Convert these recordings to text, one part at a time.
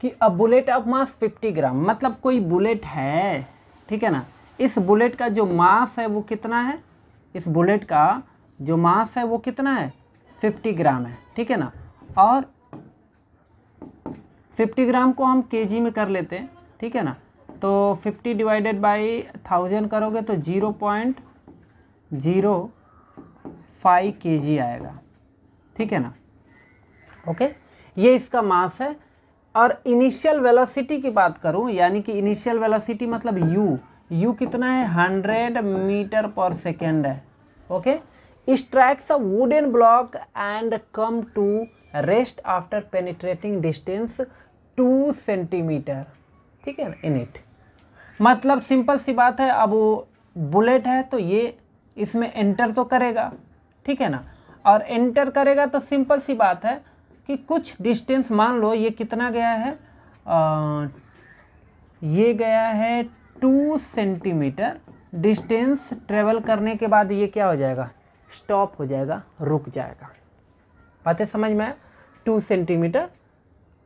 कि a bullet of mass 50 ग्राम, मतलब कोई बुलेट है, ठीक है ना, इस बुलेट का जो मास है वो कितना है, इस बुलेट का जो मास है वो कितना है 50 ग्राम है, ठीक है ना। और 50 ग्राम को हम केजी में कर लेते हैं, ठीक है ना। तो 50 डिवाइडेड बाई 1000 करोगे तो 0.05 केजी आएगा, ठीक है ना। ओके, ये इसका मास है। और इनिशियल वेलोसिटी की बात करूं, यानी कि इनिशियल वेलोसिटी मतलब यू कितना है 100 मीटर पर सेकेंड है। Okay, strikes a wooden block and come to rest after penetrating distance 2 centimetre, ठीक है ना, इन इट। मतलब सिंपल सी बात है, अब वो बुलेट है तो ये इसमें एंटर तो करेगा, ठीक है ना। और एंटर करेगा तो सिंपल सी बात है कि कुछ डिस्टेंस, मान लो ये कितना गया है, ये गया है 2 सेंटीमीटर डिस्टेंस ट्रेवल करने के बाद ये क्या हो जाएगा, स्टॉप हो जाएगा, रुक जाएगा। बातें समझ में आया? 2 सेंटीमीटर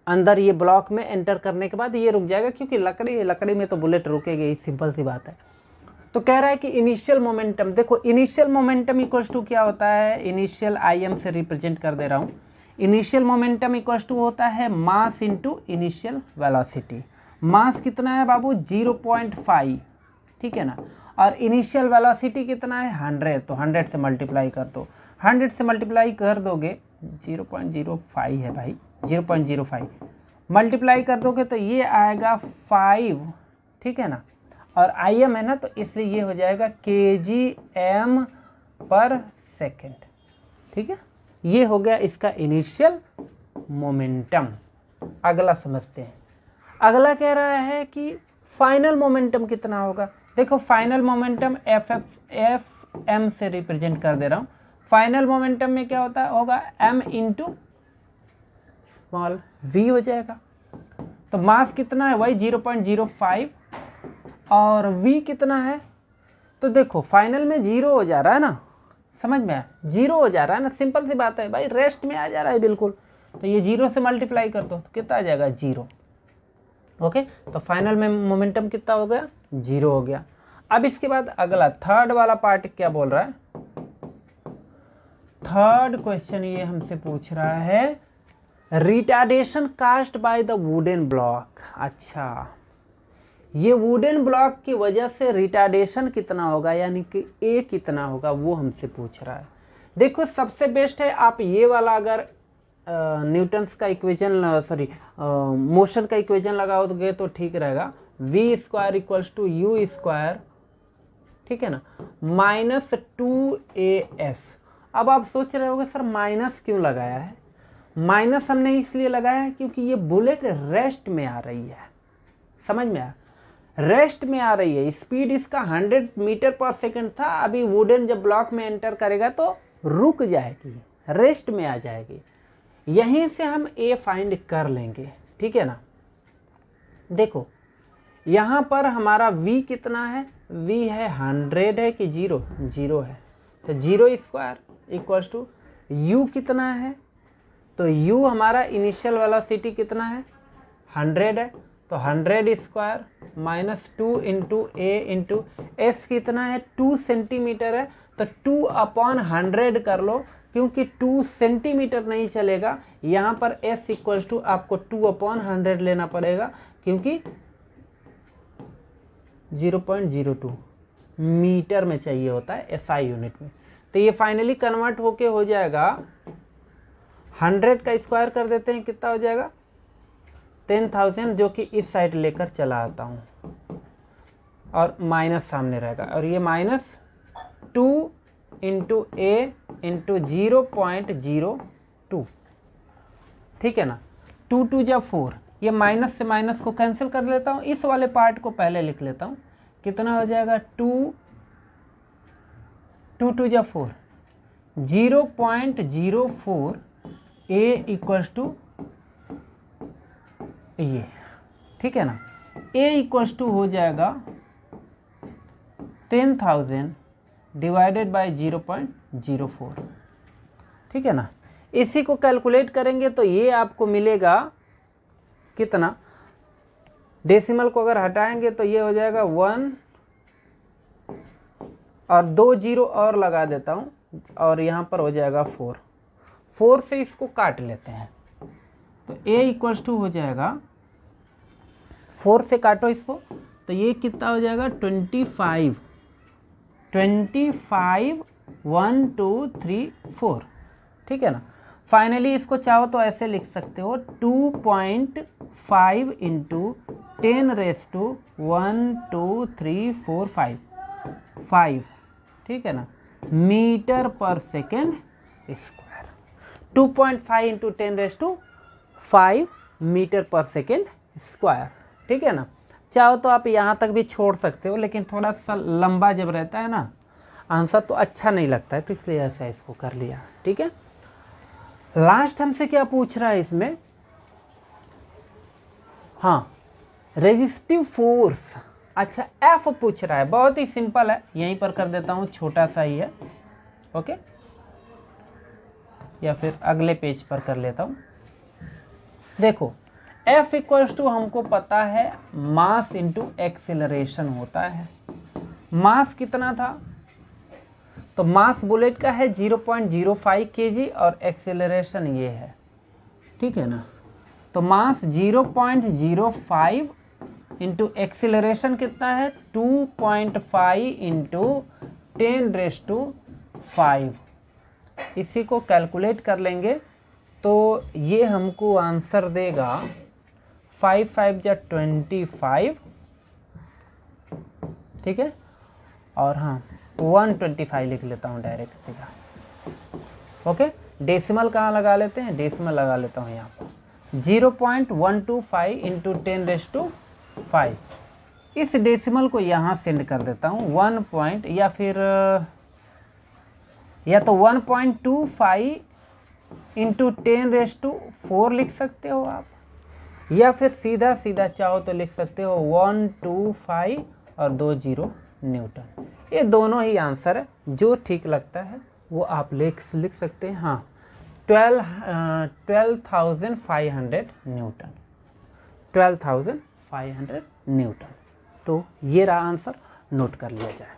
अंदर ये ब्लॉक में एंटर करने के बाद ये रुक जाएगा, क्योंकि लकड़ी में तो बुलेट रुकेगी, सिंपल सी बात है। तो कह रहा है कि इनिशियल मोमेंटम, देखो इनिशियल मोमेंटम इक्वल्स टू क्या होता है, इनिशियल IM से रिप्रेजेंट कर दे रहा हूँ। इनिशियल मोमेंटम इक्वल्स टू होता है मास इंटू इनिशियल वेलोसिटी। मास कितना है बाबू 0.5, ठीक है ना। और इनिशियल वेलोसिटी कितना है 100, तो 100 से मल्टीप्लाई कर दो, 100 से मल्टीप्लाई कर दोगे 0.05 है भाई, 0.05 मल्टीप्लाई कर दोगे तो ये आएगा 5, ठीक है ना। और IM है ना, तो इसलिए ये हो जाएगा kgm पर सेकेंड, ठीक है। ये हो गया इसका इनिशियल मोमेंटम। अगला समझते हैं। अगला कह रहा है कि फाइनल मोमेंटम कितना होगा। देखो फाइनल मोमेंटम FM से रिप्रेजेंट कर दे रहा हूँ। फाइनल मोमेंटम में क्या होता है, होगा m इंटू स्मॉल v हो जाएगा। तो मास कितना है वही 0.05 और v कितना है, तो देखो फाइनल में 0 हो जा रहा है ना, समझ में आया, 0 हो जा रहा है ना, सिंपल सी बात है भाई, रेस्ट में आ जा रहा है बिल्कुल। तो ये 0 से मल्टीप्लाई कर दो तो कितना आ जाएगा 0। ओके, तो फाइनल में मोमेंटम कितना हो गया 0 हो गया। अब इसके बाद अगला थर्ड वाला पार्ट क्या बोल रहा है, थर्ड क्वेश्चन ये हमसे पूछ रहा है retardation cast by the wooden block. अच्छा, ये वुडन ब्लॉक की वजह से रिटार्डेशन कितना होगा, यानी कि ए कितना होगा, वो हमसे पूछ रहा है। देखो सबसे बेस्ट है आप ये वाला अगर न्यूटन्स का इक्वेशन, सॉरी मोशन का इक्वेशन लगाओगे तो ठीक रहेगा। v square equals to U square, ठीक है ना, -2as। अब आप सोच रहे होगे सर माइनस क्यों लगाया है। माइनस हमने इसलिए लगाया है क्योंकि ये बुलेट रेस्ट में आ रही है, समझ में आया, रेस्ट में आ रही है। स्पीड इसका 100 मीटर पर सेकंड था, अभी वुडन जब ब्लॉक में एंटर करेगा तो रुक जाएगी, रेस्ट में आ जाएगी। यहीं से हम ए फाइंड कर लेंगे, ठीक है ना। देखो यहाँ पर हमारा v कितना है, v है 100 है कि 0 है, तो 0 स्क्वायर इक्वल्स टू u कितना है, तो u हमारा इनिशियल वेलोसिटी कितना है 100 है, तो 100 स्क्वायर -2 इंटू ए इंटू एस कितना है 2 सेंटीमीटर है, तो 2/100 कर लो, क्योंकि 2 सेंटीमीटर नहीं चलेगा, यहाँ पर s इक्वल्स टू आपको 2/100 लेना पड़ेगा, क्योंकि 0.02 मीटर में चाहिए होता है SI यूनिट में। तो ये फाइनली कन्वर्ट होके हो जाएगा 100 का स्क्वायर कर देते हैं, कितना हो जाएगा 10,000, जो कि इस साइड लेकर चला आता हूँ और माइनस सामने रहेगा, और ये -2 इंटू ए इंटू 0.02, ठीक है ना। 2 जब 4, ये माइनस से माइनस को कैंसिल कर लेता हूँ, इस वाले पार्ट को पहले लिख लेता हूँ, कितना हो जाएगा 2 जब 4, 0.04 ए इक्वल्स टू ये, ठीक है ना। ए इक्वल्स टू हो जाएगा 10,000 डिवाइडेड बाय 0.04, ठीक है ना। इसी को कैलकुलेट करेंगे तो ये आपको मिलेगा कितना डेसिमल को अगर हटाएंगे तो ये हो जाएगा 1 और 2 जीरो और लगा देता हूँ और यहाँ पर हो जाएगा 4 से इसको काट लेते हैं तो a इक्वल्स टू हो जाएगा 4 से काटो इसको तो ये कितना हो जाएगा 25 1 2 3 4 ठीक है ना। फाइनली इसको चाहो तो ऐसे लिख सकते हो 2.5 इंटू 10⁻1 2 3 4 5 ठीक है ना metre per second square. 2.5 into 10⁻5 metre per second square ठीक है ना। चाहो तो आप यहाँ तक भी छोड़ सकते हो लेकिन थोड़ा सा लंबा जब रहता है ना आंसर तो अच्छा नहीं लगता है तो इसलिए ऐसा इसको कर लिया ठीक है। लास्ट हमसे क्या पूछ रहा है इसमें, हाँ रेजिस्टिव फोर्स। अच्छा एफ पूछ रहा है, बहुत ही सिंपल है, यहीं पर कर देता हूँ, छोटा सा ही है ओके, या फिर अगले पेज पर कर लेता हूँ। देखो F इक्वल्स टू हमको पता है मास इंटू एक्सिलरेशन होता है। मास कितना था तो मास बुलेट का है 0.05 kg और एक्सिलरेशन ये है ठीक है ना। तो मास 0.05 इंटू एक्सिलरेशन कितना है 2.5 इंटू 10⁻5। इसी को कैलकुलेट कर लेंगे तो ये हमको आंसर देगा 5 5 जा 25 ठीक है। और हाँ 125 लिख लेता हूँ डायरेक्ट सीधा ओके। डेसिमल कहाँ लगा लेते हैं, डेसिमल लगा लेता हूँ यहाँ पर 0.125 इंटू 10⁻5। इस डेसिमल को यहाँ सेंड कर देता हूँ 1 पॉइंट या फिर या तो 1.25 इंटू 10⁻4 लिख सकते हो आप, या फिर सीधा सीधा चाहो तो लिख सकते हो 125 और 2 जीरो न्यूटन। ये दोनों ही आंसर है, जो ठीक लगता है वो आप लिख सकते हैं। हाँ 12,500 न्यूटन, 12,500 न्यूटन। तो ये रहा आंसर, नोट कर लिया जाए।